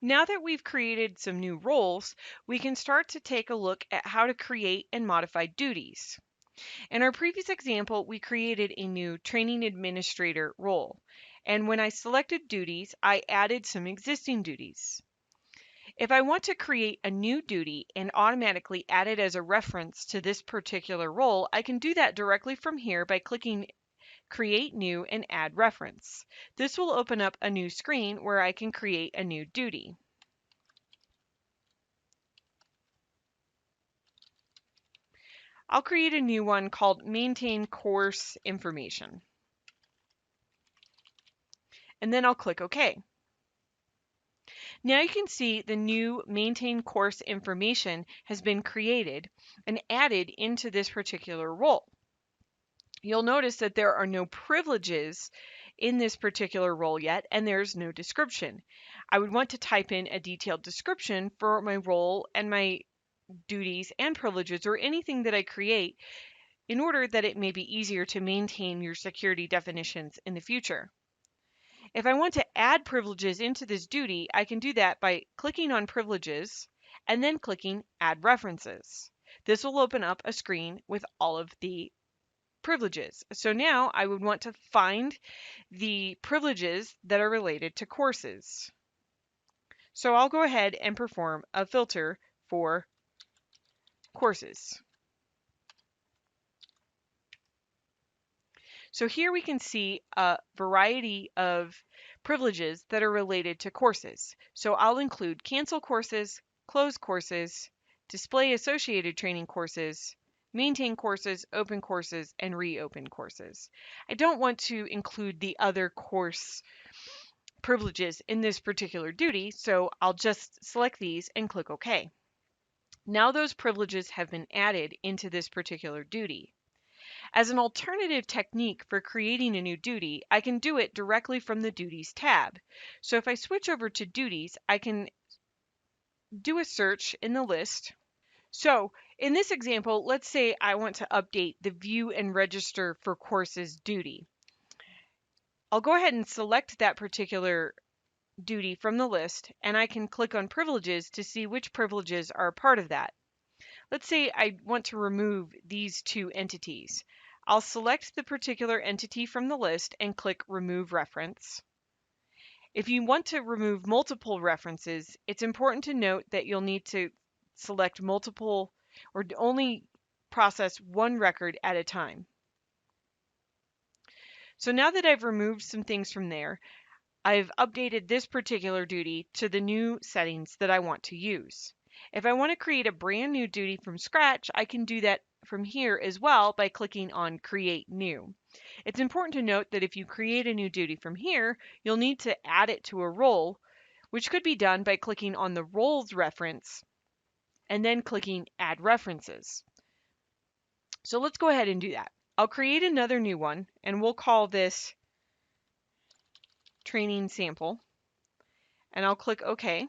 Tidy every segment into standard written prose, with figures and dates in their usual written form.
Now that we've created some new roles, we can start to take a look at how to create and modify duties. In our previous example, we created a new training administrator role. And when I selected duties, I added some existing duties. If I want to create a new duty and automatically add it as a reference to this particular role, I can do that directly from here by clicking Create New and Add Reference. This will open up a new screen where I can create a new duty. I'll create a new one called Maintain Course Information. And then I'll click OK. Now you can see the new Maintain Course Information has been created and added into this particular role. You'll notice that there are no privileges in this particular role yet, and there's no description. I would want to type in a detailed description for my role and my duties and privileges or anything that I create in order that it may be easier to maintain your security definitions in the future. If I want to add privileges into this duty, I can do that by clicking on Privileges and then clicking Add References. This will open up a screen with all of the privileges. So now I would want to find the privileges that are related to courses. So I'll go ahead and perform a filter for courses. So here we can see a variety of privileges that are related to courses. So I'll include cancel courses, close courses, display associated training courses, maintain courses, open courses, and reopen courses. I don't want to include the other course privileges in this particular duty, so I'll just select these and click OK. Now those privileges have been added into this particular duty. As an alternative technique for creating a new duty, I can do it directly from the Duties tab. So if I switch over to Duties, I can do a search in the list. So in this example, let's say I want to update the View and Register for Courses duty. I'll go ahead and select that particular duty from the list, and I can click on Privileges to see which privileges are a part of that. Let's say I want to remove these two entities. I'll select the particular entity from the list and click Remove Reference. If you want to remove multiple references, it's important to note that you'll need to select multiple or only process one record at a time. So now that I've removed some things from there, I've updated this particular duty to the new settings that I want to use. If I want to create a brand new duty from scratch, I can do that from here as well by clicking on Create New. It's important to note that if you create a new duty from here, you'll need to add it to a role, which could be done by clicking on the roles reference and then clicking Add References. So let's go ahead and do that. I'll create another new one, and we'll call this Training Sample, and I'll click OK.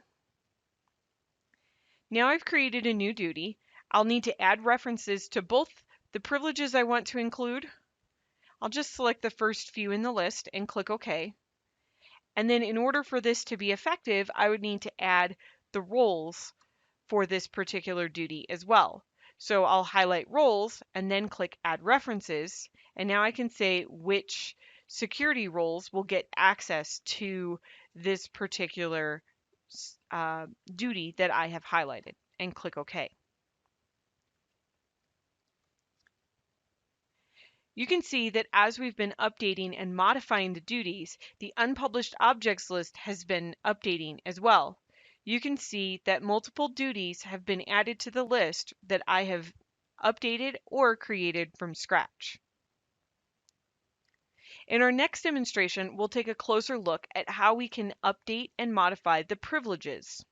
Now I've created a new duty. I'll need to add references to both the privileges I want to include. I'll just select the first few in the list and click OK. And then in order for this to be effective, I would need to add the roles for this particular duty as well. So I'll highlight roles and then click Add References. And now I can say which security roles will get access to this particular duty that I have highlighted and click OK. You can see that as we've been updating and modifying the duties, the unpublished objects list has been updating as well. You can see that multiple duties have been added to the list that I have updated or created from scratch. In our next demonstration, we'll take a closer look at how we can update and modify the privileges.